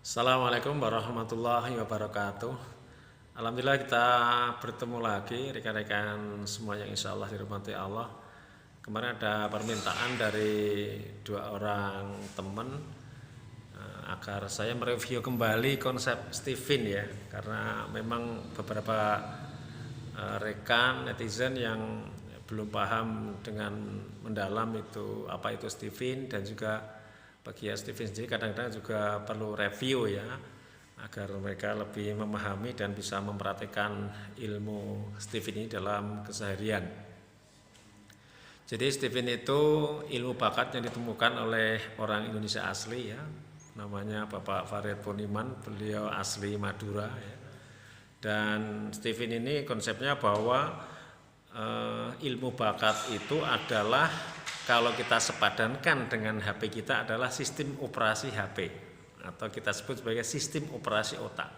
Assalamualaikum warahmatullahi wabarakatuh. Alhamdulillah kita bertemu lagi rekan-rekan semua yang insya Allah dirahmati Allah. Kemarin ada permintaan dari dua orang teman agar saya mereview kembali konsep Stephen ya, karena memang beberapa rekan netizen yang belum paham dengan mendalam itu apa itu Stephen, dan juga bagi Stephen sendiri kadang-kadang juga perlu review ya, agar mereka lebih memahami dan bisa mempraktikkan ilmu Stephen ini dalam keseharian. Jadi Stephen itu ilmu bakat yang ditemukan oleh orang Indonesia asli ya, namanya Bapak Farid Poniman, beliau asli Madura ya. Dan Stephen ini konsepnya bahwa ilmu bakat itu adalah kalau kita sepadankan dengan HP kita adalah sistem operasi HP, atau kita sebut sebagai sistem operasi otak.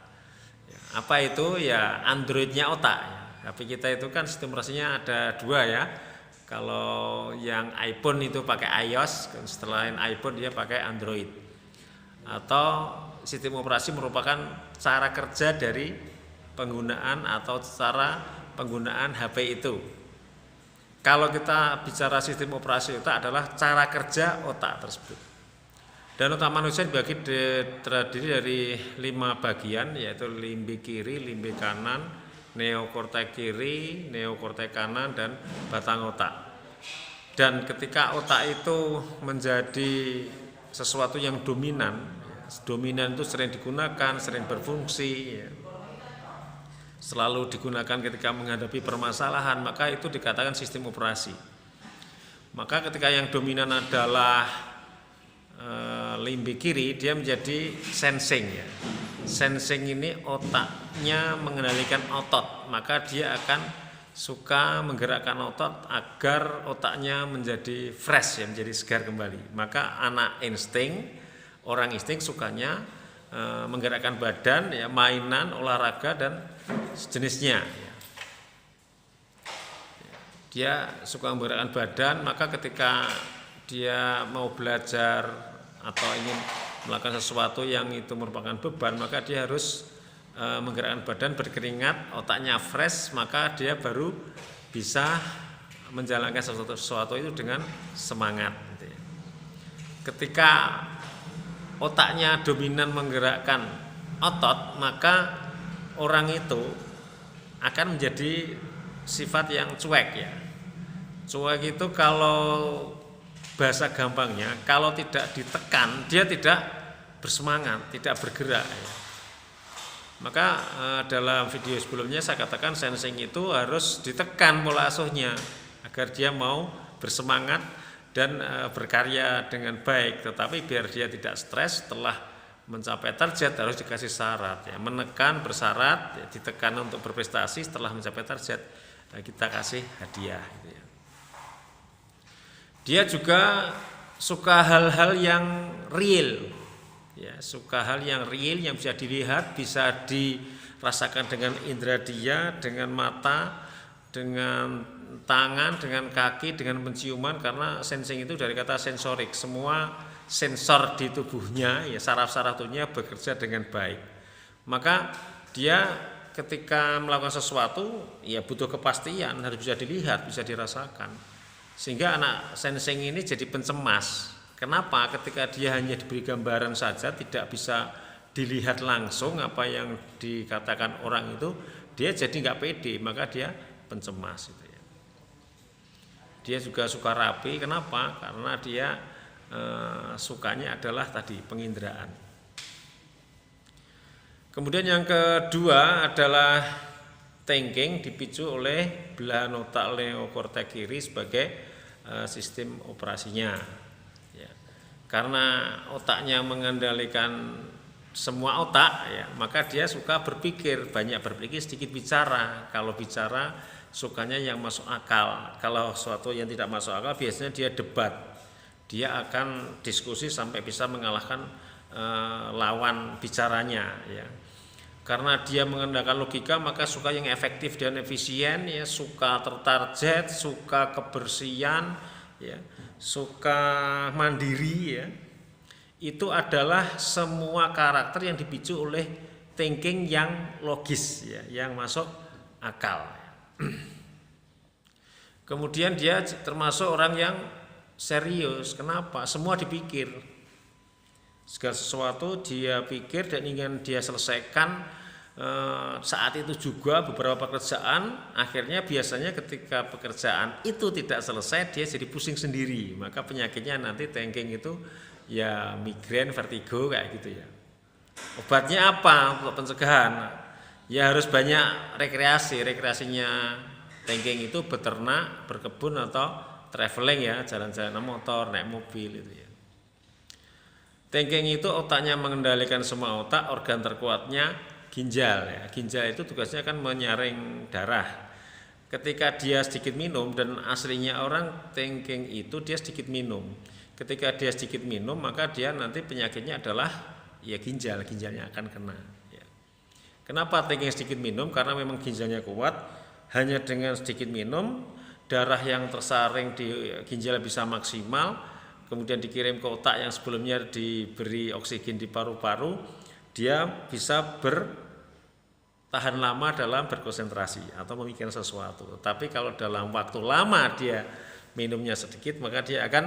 Apa itu? Ya Androidnya otak. HP kita itu kan sistem operasinya ada dua ya. Kalau yang iPhone itu pakai iOS, setelah iPhone dia pakai Android. Atau sistem operasi merupakan cara kerja dari penggunaan atau cara penggunaan HP itu. Kalau kita bicara sistem operasi otak adalah cara kerja otak tersebut. Dan otak manusia terdiri dari 5 bagian, yaitu limbe kiri, limbe kanan, neokorteks kiri, neokorteks kanan, dan batang otak. Dan ketika otak itu menjadi sesuatu yang dominan itu sering digunakan, sering berfungsi ya, selalu digunakan ketika menghadapi permasalahan, maka itu dikatakan sistem operasi. Maka ketika yang dominan adalah limbe kiri, dia menjadi sensing ya. Sensing ini otaknya mengendalikan otot, maka dia akan suka menggerakkan otot agar otaknya menjadi fresh ya, menjadi segar kembali. Maka orang insting sukanya menggerakkan badan ya, mainan, olahraga dan sejenisnya ya. Dia suka menggerakkan badan, maka ketika dia mau belajar atau ingin melakukan sesuatu yang itu merupakan beban, maka dia harus menggerakkan badan, berkeringat, otaknya fresh, maka dia baru bisa menjalankan sesuatu itu dengan semangat gitu ya. Ketika otaknya dominan menggerakkan otot, maka orang itu akan menjadi sifat yang cuek ya. Cuek itu kalau bahasa gampangnya, kalau tidak ditekan dia tidak bersemangat, tidak bergerak ya. Maka dalam video sebelumnya saya katakan sensing itu harus ditekan pola asuhnya agar dia mau bersemangat dan berkarya dengan baik. Tetapi biar dia tidak stres setelah mencapai target harus dikasih syarat ya, menekan bersyarat ya, ditekan untuk berprestasi, setelah mencapai target kita kasih hadiah gitu ya. Dia juga suka hal-hal yang real ya, suka hal yang real yang bisa dilihat, bisa dirasakan dengan indera dia, dengan mata, dengan tangan, dengan kaki, dengan penciuman, karena sensing itu dari kata sensorik, semua sensor di tubuhnya ya, saraf-saraf tubuhnya bekerja dengan baik. Maka dia ketika melakukan sesuatu ya butuh kepastian, harus bisa dilihat, bisa dirasakan. Sehingga anak sensing ini jadi pencemas. Kenapa? Ketika dia hanya diberi gambaran saja, tidak bisa dilihat langsung apa yang dikatakan orang itu, dia jadi nggak pede, maka dia pencemas itu ya. Dia juga suka rapi. Kenapa? Karena dia sukanya adalah tadi penginderaan. Kemudian yang kedua adalah thinking, dipicu oleh belahan otak neokorteks kiri sebagai sistem operasinya ya. Karena otaknya mengendalikan semua otak ya, maka dia suka berpikir, banyak berpikir, sedikit bicara. Kalau bicara sukanya yang masuk akal. Kalau sesuatu yang tidak masuk akal biasanya dia debat. Dia akan diskusi sampai bisa mengalahkan lawan bicaranya ya. Karena dia mengandalkan logika, maka suka yang efektif dan efisien ya, suka tertarget, suka kebersihan ya, suka mandiri ya. itu adalah semua karakter yang dipicu oleh thinking yang logis ya, yang masuk akal. Kemudian dia termasuk orang yang serius. Kenapa? Semua dipikir. Segala sesuatu dia pikir dan ingin dia selesaikan saat itu juga beberapa pekerjaan. Akhirnya biasanya ketika pekerjaan itu tidak selesai dia jadi pusing sendiri. Maka penyakitnya nanti thinking itu ya migrain, vertigo kayak gitu ya. Obatnya apa untuk pencegahan? Ya harus banyak rekreasi. Rekreasinya thinking itu beternak, berkebun atau traveling ya, jalan-jalan motor, naik mobil itu ya. Thinking itu otaknya mengendalikan semua otak, organ terkuatnya ginjal ya. Ginjal itu tugasnya kan menyaring darah. Ketika dia sedikit minum, dan aslinya orang thinking itu dia sedikit minum. Ketika dia sedikit minum, maka dia nanti penyakitnya adalah ya ginjalnya akan kena ya. Kenapa thinking sedikit minum? Karena memang ginjalnya kuat, hanya dengan sedikit minum darah yang tersaring di ginjal bisa maksimal, kemudian dikirim ke otak yang sebelumnya diberi oksigen di paru-paru, dia bisa bertahan lama dalam berkonsentrasi atau memikirkan sesuatu. Tapi kalau dalam waktu lama dia minumnya sedikit, maka dia akan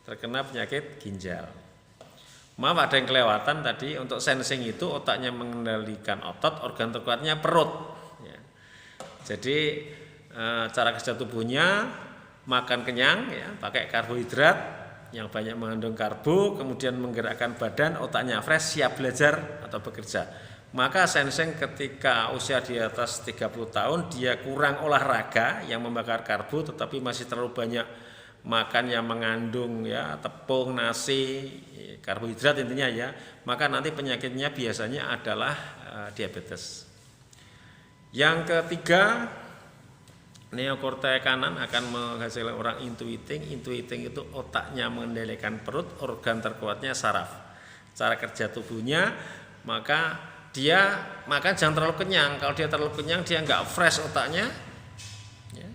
terkena penyakit ginjal. Maaf ada yang kelewatan tadi, untuk sensing itu otaknya mengendalikan otot, organ terkuatnya perut ya. Jadi cara kerja tubuhnya makan kenyang ya, pakai karbohidrat yang banyak mengandung karbo, kemudian menggerakkan badan, otaknya fresh, siap belajar atau bekerja. Maka sensing ketika usia di atas 30 tahun dia kurang olahraga yang membakar karbo, tetapi masih terlalu banyak makan yang mengandung ya tepung, nasi, karbohidrat intinya ya, maka nanti penyakitnya biasanya adalah diabetes. Yang ketiga, neokortex kanan akan menghasilkan orang intuiting. Intuiting itu otaknya mengendalikan perut, organ terkuatnya saraf. Cara kerja tubuhnya, maka dia makan jangan terlalu kenyang. Kalau dia terlalu kenyang, dia nggak fresh otaknya ya,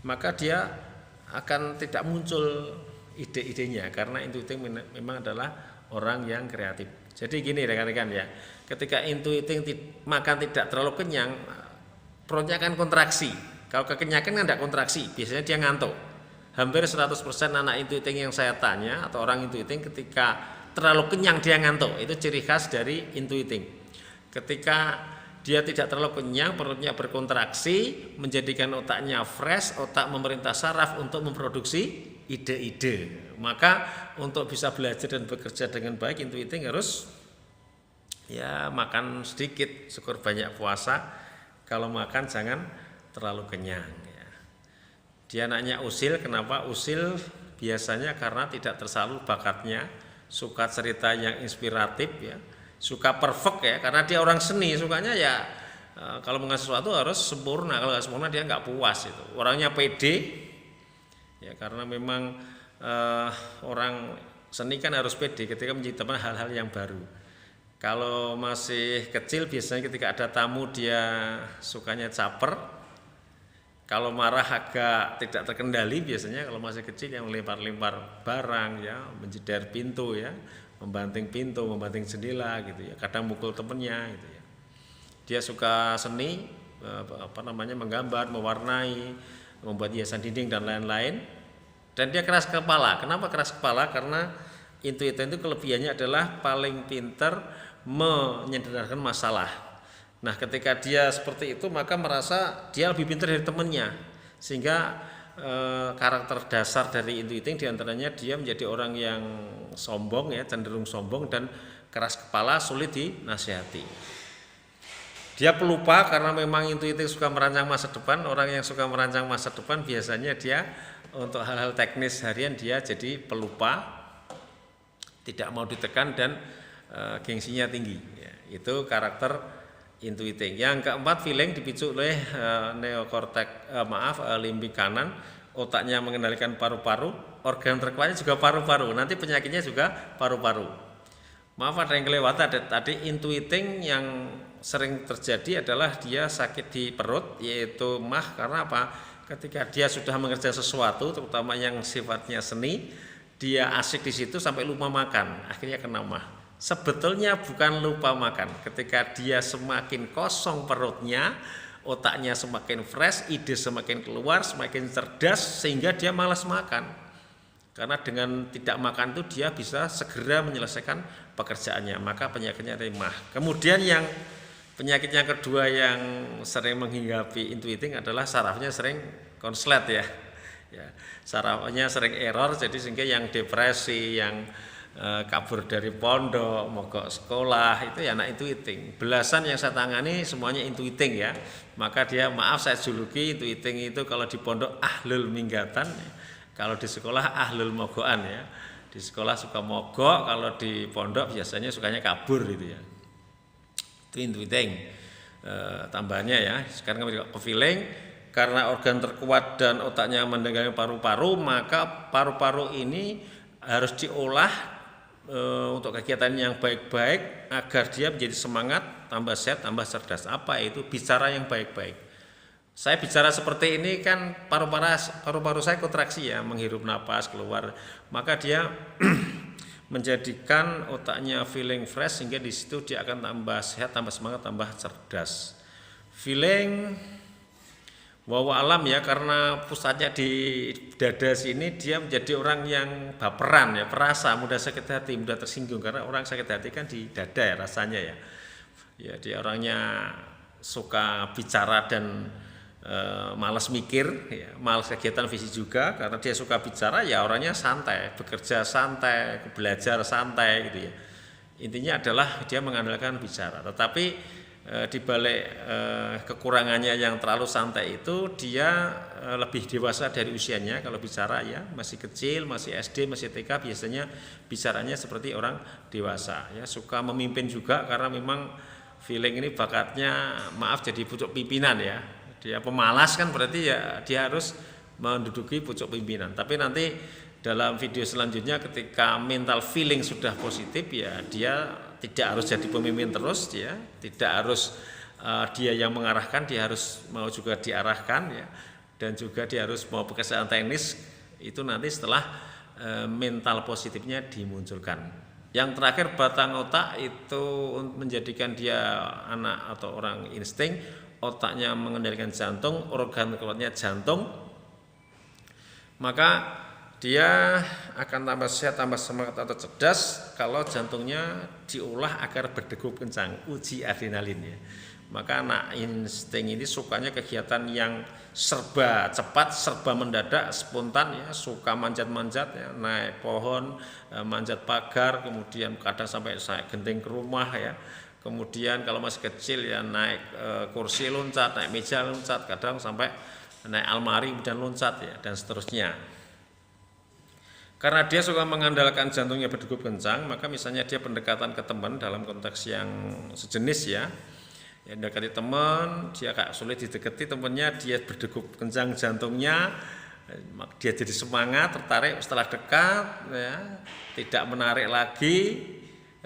maka dia akan tidak muncul ide-idenya, karena intuiting memang adalah orang yang kreatif. Jadi gini rekan-rekan ya, ketika intuiting makan tidak terlalu kenyang, perutnya akan kontraksi. Kalau kekenyangan kan tidak kontraksi, biasanya dia ngantuk. Hampir 100% anak intuiting yang saya tanya atau orang intuiting ketika terlalu kenyang dia ngantuk. Itu ciri khas dari intuiting. Ketika dia tidak terlalu kenyang, perutnya berkontraksi, menjadikan otaknya fresh, otak memerintah saraf untuk memproduksi ide-ide. Maka untuk bisa belajar dan bekerja dengan baik, intuiting harus ya makan sedikit, syukur banyak puasa. Kalau makan jangan terlalu kenyang ya. Dia anaknya usil. Kenapa usil? Biasanya karena tidak tersalur bakatnya, suka cerita yang inspiratif ya, suka perfect ya, karena dia orang seni, sukanya ya kalau mengasih sesuatu harus sempurna, kalau nggak sempurna dia nggak puas itu. Orangnya pede ya, karena memang orang seni kan harus pede ketika menciptakan hal-hal yang baru. Kalau masih kecil biasanya ketika ada tamu dia sukanya caper. Kalau marah agak tidak terkendali biasanya kalau masih kecil, yang melempar-lempar barang ya, menjedar pintu ya, membanting pintu, membanting jendela gitu ya, kadang mukul temennya gitu ya. Dia suka seni, menggambar, mewarnai, membuat hiasan dinding dan lain-lain. Dan dia keras kepala. Kenapa keras kepala? Karena intuiting itu kelebihannya adalah paling pintar menyederhanakan masalah. Nah, ketika dia seperti itu maka merasa dia lebih pintar dari temannya, sehingga karakter dasar dari intuiting diantaranya dia menjadi orang yang sombong ya, cenderung sombong dan keras kepala, sulit dinasihati. Dia pelupa karena memang intuiting suka merancang masa depan. Orang yang suka merancang masa depan biasanya dia untuk hal-hal teknis harian dia jadi pelupa, tidak mau ditekan dan gengsinya tinggi ya. Itu karakter intuiting. Yang keempat, feeling dipicu oleh neokortex limbik kanan, otaknya mengendalikan paru-paru, organ terkuatnya juga paru-paru. Nanti penyakitnya juga paru-paru. Maaf ada yang kelewatan tadi, intuiting yang sering terjadi adalah dia sakit di perut, yaitu MAH. Karena apa? Ketika dia sudah mengerjakan sesuatu, terutama yang sifatnya seni, dia asik di situ sampai lupa makan, akhirnya kena mah. Sebetulnya bukan lupa makan, ketika dia semakin kosong perutnya, otaknya semakin fresh, ide semakin keluar, semakin cerdas, sehingga dia malas makan. Karena dengan tidak makan itu dia bisa segera menyelesaikan pekerjaannya, maka penyakitnya mah. Kemudian yang penyakit yang kedua yang sering menghinggapi intu eating adalah sarafnya sering konslet ya. Sarafnya sering error, jadi sehingga yang depresi, yang kabur dari pondok, mogok sekolah itu ya anak intu eating. Belasan yang saya tangani semuanya intu eating ya. Maka dia maaf saya juluki intu eating itu kalau di pondok ahlul minggatan, kalau di sekolah ahlul mogokan ya. Di sekolah suka mogok, kalau di pondok biasanya sukanya kabur gitu ya. Itu intu eating. Tambahannya ya, sekarang kami ke feeling. Karena organ terkuat dan otaknya mendengarkan paru-paru, maka paru-paru ini harus diolah untuk kegiatan yang baik-baik agar dia menjadi semangat, tambah sehat, tambah cerdas. Apa itu? Bicara yang baik-baik. Saya bicara seperti ini kan paru-paru saya kontraksi ya, menghirup napas keluar, maka dia menjadikan otaknya feeling fresh sehingga di situ dia akan tambah sehat, tambah semangat, tambah cerdas. Feeling wawa alam ya, karena pusatnya di dada sini, dia menjadi orang yang baperan ya, perasa, mudah sakit hati, mudah tersinggung, karena orang sakit hati kan di dada ya rasanya ya. Ya dia orangnya suka bicara dan malas mikir ya, malas kegiatan fisik juga, karena dia suka bicara ya orangnya santai, bekerja santai, belajar santai gitu ya. Intinya adalah dia mengandalkan bicara, tetapi di balik kekurangannya yang terlalu santai itu, dia lebih dewasa dari usianya. Kalau bicara ya masih kecil, masih SD, masih TK, biasanya bicaranya seperti orang dewasa ya. Suka memimpin juga, karena memang feeling ini bakatnya maaf jadi pucuk pimpinan ya. Dia pemalas kan, berarti ya dia harus menduduki pucuk pimpinan. Tapi nanti dalam video selanjutnya ketika mental feeling sudah positif ya, dia tidak harus jadi pemimpin terus, dia tidak harus dia yang mengarahkan, dia harus mau juga diarahkan ya, dan juga dia harus mau pekerjaan teknis itu nanti setelah mental positifnya dimunculkan. Yang terakhir batang otak itu menjadikan dia anak atau orang insting, otaknya mengendalikan jantung, organ kuatnya jantung, maka dia akan tambah sehat, tambah semangat atau cerdas kalau jantungnya diolah agar berdegup kencang, uji adrenalin ya. Maka anak insting ini sukanya kegiatan yang serba cepat, serba mendadak, spontan ya, suka manjat-manjat ya, naik pohon, manjat pagar, kemudian kadang sampai genting ke rumah ya. Kemudian kalau masih kecil ya naik kursi loncat, naik meja loncat, kadang sampai naik almari kemudian loncat ya, dan seterusnya. Karena dia suka mengandalkan jantungnya berdegup kencang, maka misalnya dia pendekatan ke teman dalam konteks yang sejenis ya, dekati teman, dia agak sulit didekati temannya, dia berdegup kencang jantungnya, dia jadi semangat, tertarik setelah dekat ya, tidak menarik lagi,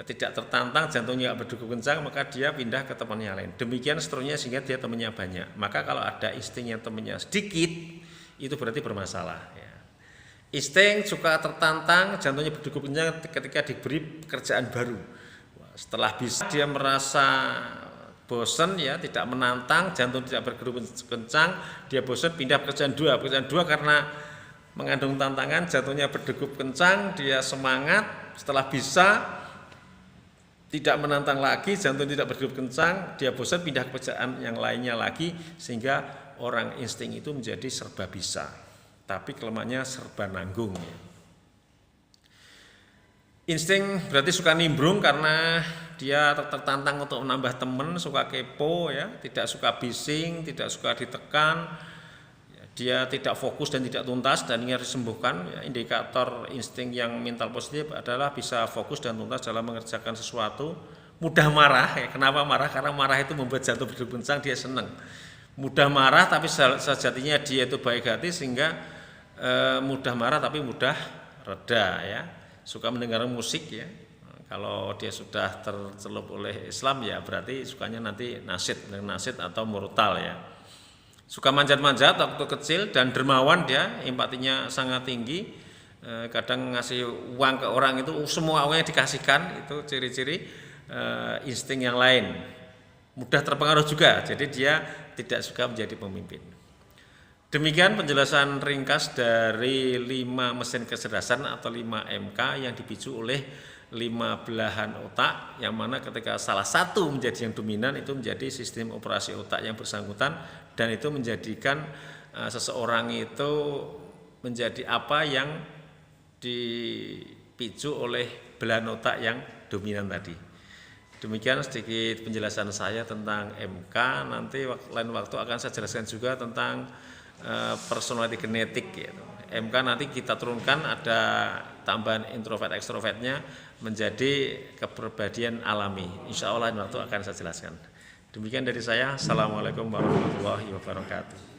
tidak tertantang, jantungnya berdegup kencang, maka dia pindah ke teman yang lain. Demikian seterusnya sehingga dia temannya banyak. Maka kalau ada insting yang temannya sedikit, itu berarti bermasalah ya. Insting suka tertantang, jantungnya berdegup kencang ketika diberi pekerjaan baru. Setelah bisa dia merasa bosan ya, tidak menantang, jantung tidak berdegup kencang, dia bosan, pindah pekerjaan dua. Pekerjaan dua karena mengandung tantangan, jantungnya berdegup kencang, dia semangat, setelah bisa tidak menantang lagi, jantung tidak berdegup kencang, dia bosan, pindah pekerjaan yang lainnya lagi, sehingga orang insting itu menjadi serba bisa. Tapi kelemahannya serba nanggung ya. Insting berarti suka nimbrung karena dia tertantang untuk menambah teman, suka kepo ya, tidak suka bising, tidak suka ditekan ya, dia tidak fokus dan tidak tuntas, dan ini harus disembuhkan ya. Indikator insting yang mental positif adalah bisa fokus dan tuntas dalam mengerjakan sesuatu, mudah marah ya. Kenapa marah? Karena marah itu membuat jantung berdegup kencang, dia senang. Mudah marah tapi sejatinya dia itu baik hati, sehingga mudah marah tapi mudah reda ya. Suka mendengar musik ya. Kalau dia sudah tercelup oleh Islam ya berarti sukanya nanti nasyid atau murotal ya. Suka manjat-manjat waktu kecil dan dermawan dia, empatinya sangat tinggi. kadang ngasih uang ke orang itu semua uangnya dikasihkan, itu ciri-ciri insting yang lain. Mudah terpengaruh juga, jadi dia tidak suka menjadi pemimpin. Demikian penjelasan ringkas dari 5 mesin kecerdasan atau 5 MK yang dipicu oleh 5 belahan otak, yang mana ketika salah satu menjadi yang dominan itu menjadi sistem operasi otak yang bersangkutan, dan itu menjadikan seseorang itu menjadi apa yang dipicu oleh belahan otak yang dominan tadi. Demikian sedikit penjelasan saya tentang MK. Nanti lain waktu akan saya jelaskan juga tentang personality genetik gitu. MK nanti kita turunkan ada tambahan introvert ekstrovertnya menjadi kepribadian alami. Insya Allah lain waktu akan saya jelaskan. Demikian dari saya. Assalamualaikum warahmatullahi wabarakatuh.